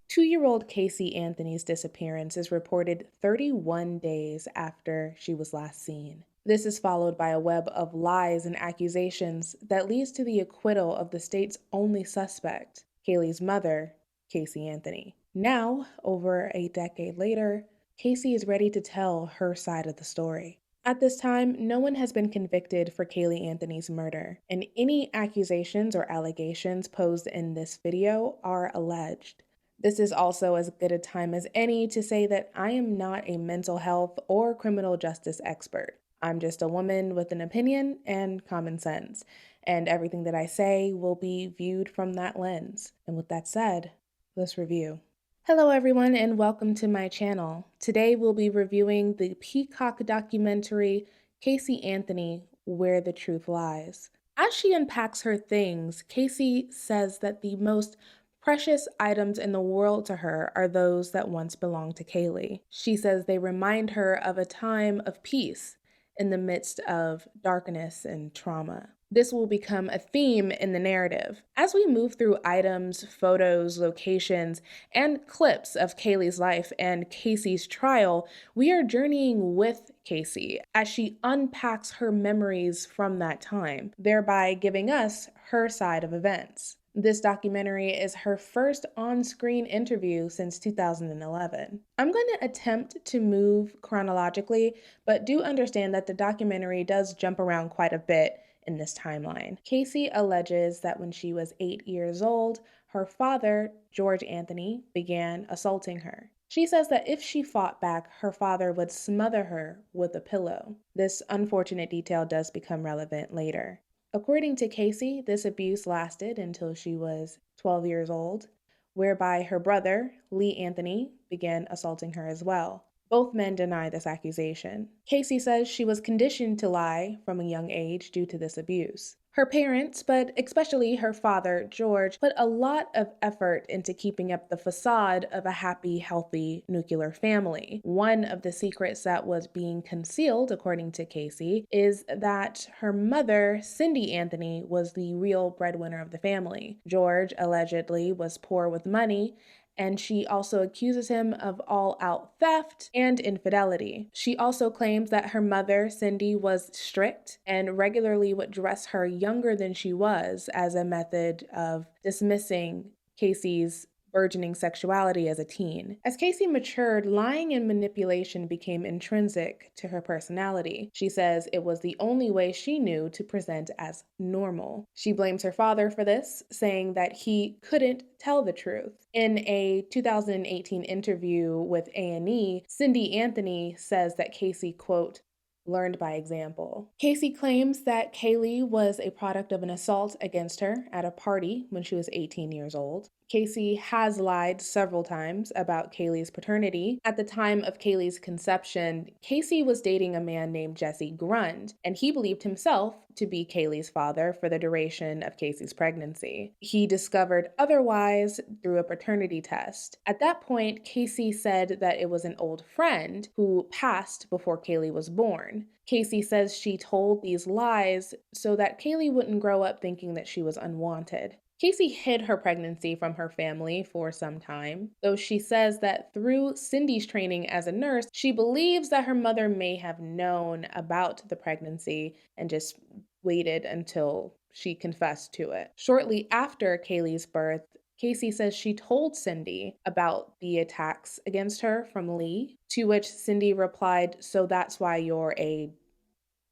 2-year-old Casey Anthony's disappearance is reported 31 days after she was last seen. This is followed by a web of lies and accusations that leads to the acquittal of the state's only suspect, Kaylee's mother, Casey Anthony. Now, over a decade later, Casey is ready to tell her side of the story. At this time, no one has been convicted for Kaylee Anthony's murder, and any accusations or allegations posed in this video are alleged. This is also as good a time as any to say that I am not a mental health or criminal justice expert. I'm just a woman with an opinion and common sense, and everything that I say will be viewed from that lens. And with that said, let's review. Hello everyone and welcome to my channel. Today we'll be reviewing the Peacock documentary, Casey Anthony, Where the Truth Lies. As she unpacks her things, Casey says that the most precious items in the world to her are those that once belonged to Kaylee. She says they remind her of a time of peace in the midst of darkness and trauma. This will become a theme in the narrative. As we move through items, photos, locations, and clips of Kaylee's life and Casey's trial, we are journeying with Casey as she unpacks her memories from that time, thereby giving us her side of events. This documentary is her first on-screen interview since 2011. I'm going to attempt to move chronologically, but do understand that the documentary does jump around quite a bit in this timeline. Casey alleges that when she was 8 years old, her father, George Anthony, began assaulting her. She says that if she fought back, her father would smother her with a pillow. This unfortunate detail does become relevant later. According to Casey, this abuse lasted until she was 12 years old, whereby her brother, Lee Anthony, began assaulting her as well. Both men deny this accusation. Casey says she was conditioned to lie from a young age due to this abuse. Her parents, but especially her father, George, put a lot of effort into keeping up the facade of a happy, healthy nuclear family. One of the secrets that was being concealed, according to Casey, is that her mother, Cindy Anthony, was the real breadwinner of the family. George allegedly was poor with money, and she also accuses him of all-out theft and infidelity. She also claims that her mother, Cindy, was strict and regularly would dress her younger than she was as a method of dismissing Casey's burgeoning sexuality as a teen. As Casey matured, lying and manipulation became intrinsic to her personality. She says it was the only way she knew to present as normal. She blames her father for this, saying that he couldn't tell the truth. In a 2018 interview with A&E, Cindy Anthony says that Casey, quote, learned by example. Casey claims that Kaylee was a product of an assault against her at a party when she was 18 years old. Casey has lied several times about Kaylee's paternity. At the time of Kaylee's conception, Casey was dating a man named Jesse Grund, and he believed himself to be Kaylee's father for the duration of Casey's pregnancy. He discovered otherwise through a paternity test. At that point, Casey said that it was an old friend who passed before Kaylee was born. Casey says she told these lies so that Kaylee wouldn't grow up thinking that she was unwanted. Casey hid her pregnancy from her family for some time, though she says that through Cindy's training as a nurse, she believes that her mother may have known about the pregnancy and just waited until she confessed to it. Shortly after Kaylee's birth, Casey says she told Cindy about the attacks against her from Lee, to which Cindy replied, "So that's why you're a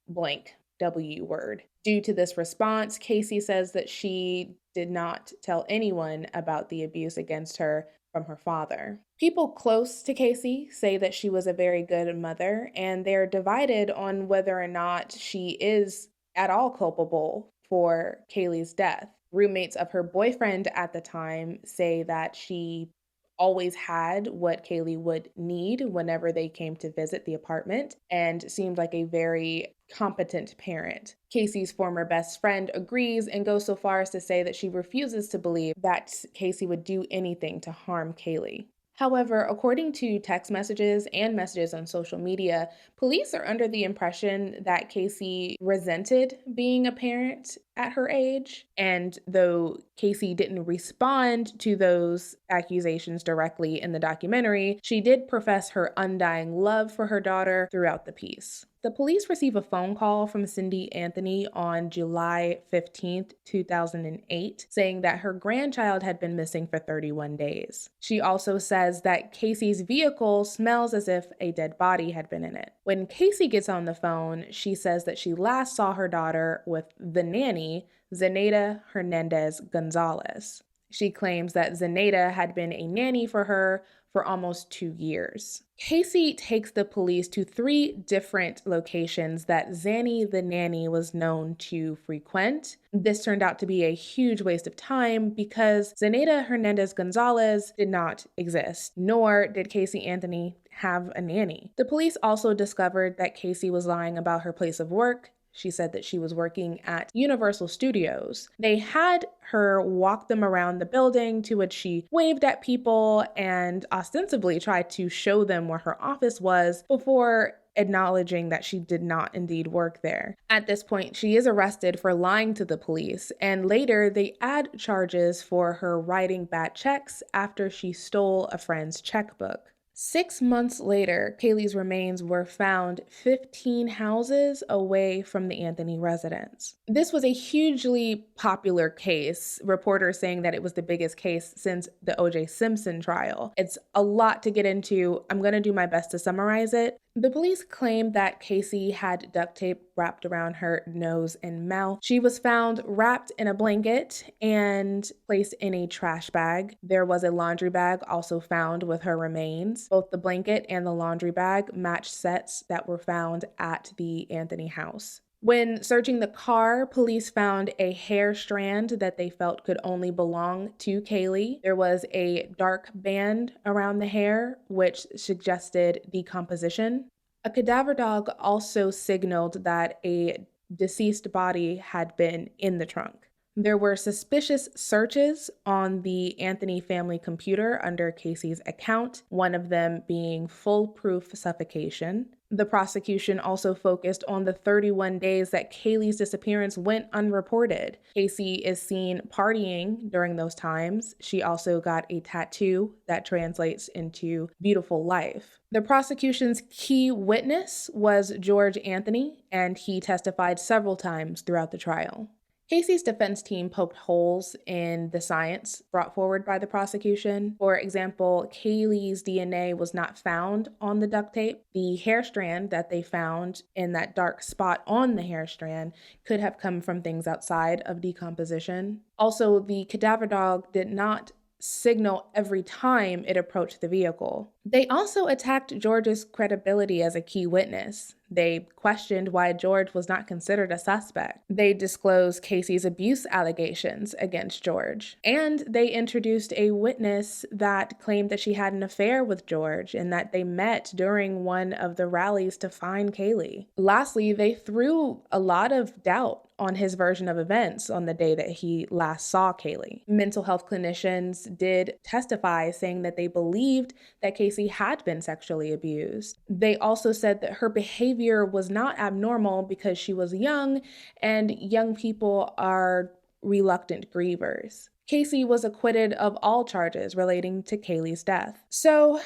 blank W word." Due to this response, Casey says that she did not tell anyone about the abuse against her from her father. People close to Casey say that she was a very good mother, and they're divided on whether or not she is at all culpable for Kaylee's death. Roommates of her boyfriend at the time say that she always had what Kaylee would need whenever they came to visit the apartment and seemed like a very competent parent. Casey's former best friend agrees and goes so far as to say that she refuses to believe that Casey would do anything to harm Kaylee. However, according to text messages and messages on social media, police are under the impression that Casey resented being a parent at her age. And though Casey didn't respond to those accusations directly in the documentary, she did profess her undying love for her daughter throughout the piece. The police receive a phone call from Cindy Anthony on July 15th, 2008, saying that her grandchild had been missing for 31 days. She also says that Casey's vehicle smells as if a dead body had been in it. When Casey gets on the phone, she says that she last saw her daughter with the nanny, Zenaida Hernandez Gonzalez. She claims that Zenaida had been a nanny for her for almost 2 years. Casey takes the police to 3 different locations that Zanny the nanny was known to frequent. This turned out to be a huge waste of time because Zenaida Hernandez Gonzalez did not exist, nor did Casey Anthony have a nanny. The police also discovered that Casey was lying about her place of work. She said that she was working at Universal Studios. They had her walk them around the building, to which she waved at people and ostensibly tried to show them where her office was before acknowledging that she did not indeed work there. At this point, she is arrested for lying to the police, and later they add charges for her writing bad checks after she stole a friend's checkbook. 6 months later, Kaylee's remains were found 15 houses away from the Anthony residence. This was a hugely popular case, reporters saying that it was the biggest case since the O.J. Simpson trial. It's a lot to get into. I'm going to do my best to summarize it. The police claimed that Casey had duct tape wrapped around her nose and mouth. She was found wrapped in a blanket and placed in a trash bag. There was a laundry bag also found with her remains. Both the blanket and the laundry bag matched sets that were found at the Anthony house. When searching the car, police found a hair strand that they felt could only belong to Kaylee. There was a dark band around the hair, which suggested decomposition. A cadaver dog also signaled that a deceased body had been in the trunk. There were suspicious searches on the Anthony family computer under Casey's account, one of them being foolproof suffocation. The prosecution also focused on the 31 days that Kaylee's disappearance went unreported. Casey is seen partying during those times. She also got a tattoo that translates into beautiful life. The prosecution's key witness was George Anthony, and he testified several times throughout the trial. Casey's defense team poked holes in the science brought forward by the prosecution. For example, Kaylee's DNA was not found on the duct tape. The hair strand that they found in that dark spot on the hair strand could have come from things outside of decomposition. Also, the cadaver dog did not signal every time it approached the vehicle. They also attacked George's credibility as a key witness. They questioned why George was not considered a suspect. They disclosed Casey's abuse allegations against George. And they introduced a witness that claimed that she had an affair with George and that they met during one of the rallies to find Kaylee. Lastly, they threw a lot of doubt on his version of events on the day that he last saw Kaylee. Mental health clinicians did testify saying that they believed that Casey had been sexually abused. They also said that her behavior was not abnormal because she was young, and young people are reluctant grievers. Casey was acquitted of all charges relating to Kaylee's death. So,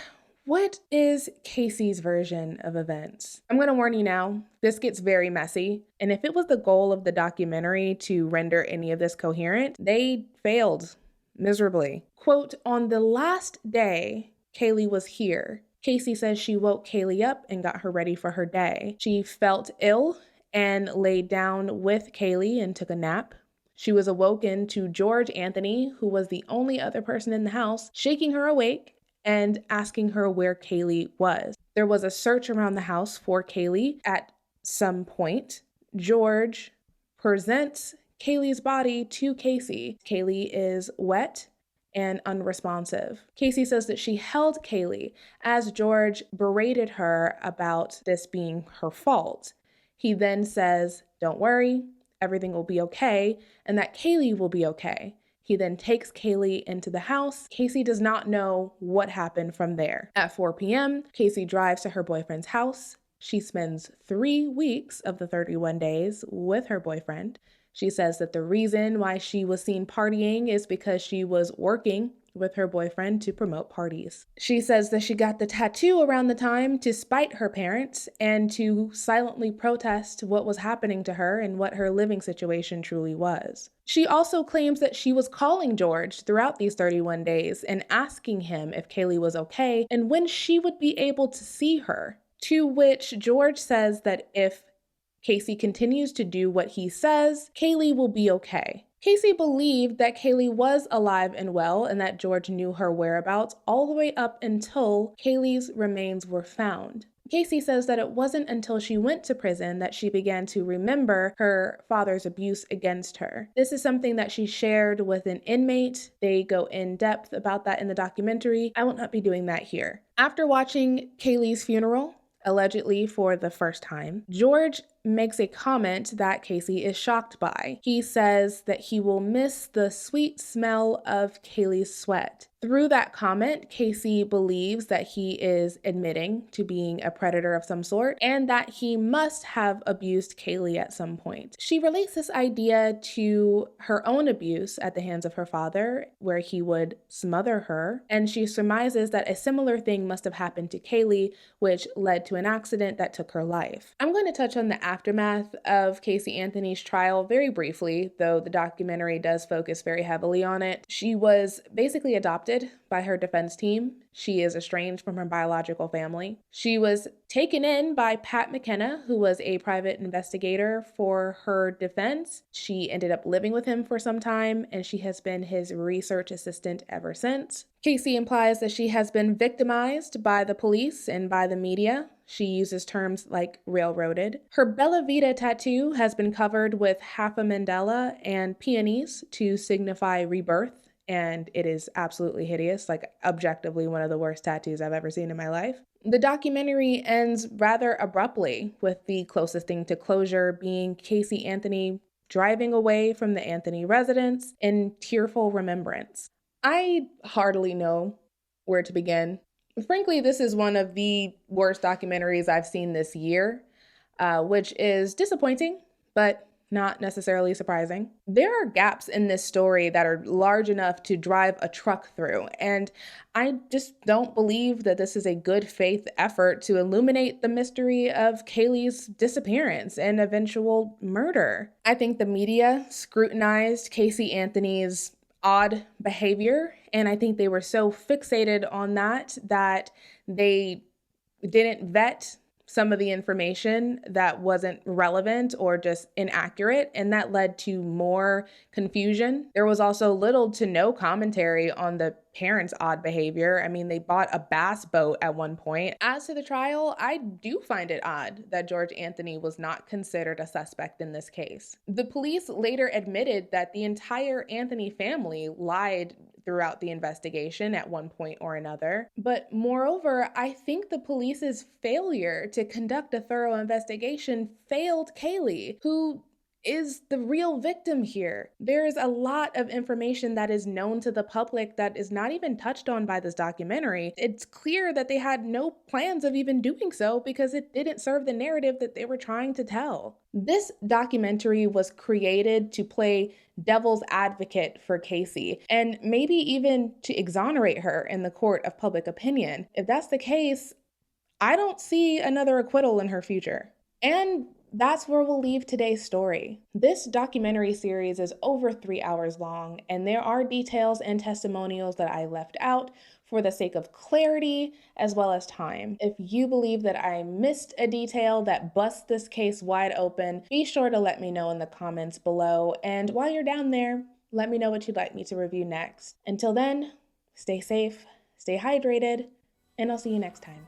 what is Casey's version of events? I'm going to warn you now, this gets very messy. And if it was the goal of the documentary to render any of this coherent, they failed miserably. Quote, "On the last day Kaylee was here, Casey says she woke Kaylee up and got her ready for her day. She felt ill and laid down with Kaylee and took a nap. She was awoken to George Anthony, who was the only other person in the house, shaking her awake and asking her where Kaylee was. There was a search around the house for Kaylee at some point. George presents Kaylee's body to Casey. Kaylee is wet and unresponsive. Casey says that she held Kaylee as George berated her about this being her fault. He then says, 'Don't worry, everything will be okay,' and that Kaylee will be okay. He then takes Kaylee into the house. Casey does not know what happened from there. At 4 p.m., Casey drives to her boyfriend's house. She spends 3 weeks of the 31 days with her boyfriend. She says that the reason why she was seen partying is because she was working with her boyfriend to promote parties. She says that she got the tattoo around the time to spite her parents and to silently protest what was happening to her and what her living situation truly was. She also claims that she was calling George throughout these 31 days and asking him if Kaylee was okay and when she would be able to see her. To which George says that if Casey continues to do what he says, Kaylee will be okay. Casey believed that Kaylee was alive and well and that George knew her whereabouts all the way up until Kaylee's remains were found. Casey says that it wasn't until she went to prison that she began to remember her father's abuse against her. This is something that she shared with an inmate. They go in depth about that in the documentary. I will not be doing that here. After watching Kaylee's funeral, allegedly for the first time, George makes a comment that Casey is shocked by. He says that he will miss the sweet smell of Kaylee's sweat. Through that comment, Casey believes that he is admitting to being a predator of some sort and that he must have abused Kaylee at some point. She relates this idea to her own abuse at the hands of her father, where he would smother her, and she surmises that a similar thing must have happened to Kaylee, which led to an accident that took her life. I'm going to touch on the aftermath of Casey Anthony's trial very briefly, though the documentary does focus very heavily on it. She was basically adopted by her defense team. She is estranged from her biological family. She was taken in by Pat McKenna, who was a private investigator for her defense. She ended up living with him for some time, and she has been his research assistant ever since. Casey implies that she has been victimized by the police and by the media. She uses terms like railroaded. Her Bella Vita tattoo has been covered with half a mandala and peonies to signify rebirth, and it is absolutely hideous, like objectively one of the worst tattoos I've ever seen in my life. The documentary ends rather abruptly, with the closest thing to closure being Casey Anthony driving away from the Anthony residence in tearful remembrance. I hardly know where to begin. Frankly, this is one of the worst documentaries I've seen this year, which is disappointing, but not necessarily surprising. There are gaps in this story that are large enough to drive a truck through, and I just don't believe that this is a good faith effort to illuminate the mystery of Kaylee's disappearance and eventual murder. I think the media scrutinized Casey Anthony's odd behavior, and I think they were so fixated on that they didn't vet some of the information that wasn't relevant or just inaccurate, and that led to more confusion. There was also little to no commentary on the parents' odd behavior. I mean, they bought a bass boat at one point. As to the trial, I do find it odd that George Anthony was not considered a suspect in this case. The police later admitted that the entire Anthony family lied throughout the investigation at one point or another. But moreover, I think the police's failure to conduct a thorough investigation failed Kaylee, who is the real victim here. There is a lot of information that is known to the public that is not even touched on by this documentary. It's clear that they had no plans of even doing so because it didn't serve the narrative that they were trying to tell. This documentary was created to play devil's advocate for Casey and maybe even to exonerate her in the court of public opinion. If that's the case, I don't see another acquittal in her future. And that's where we'll leave today's story. This documentary series is over 3 hours long, and there are details and testimonials that I left out for the sake of clarity as well as time. If you believe that I missed a detail that busts this case wide open, be sure to let me know in the comments below. And while you're down there, let me know what you'd like me to review next. Until then, stay safe, stay hydrated, and I'll see you next time.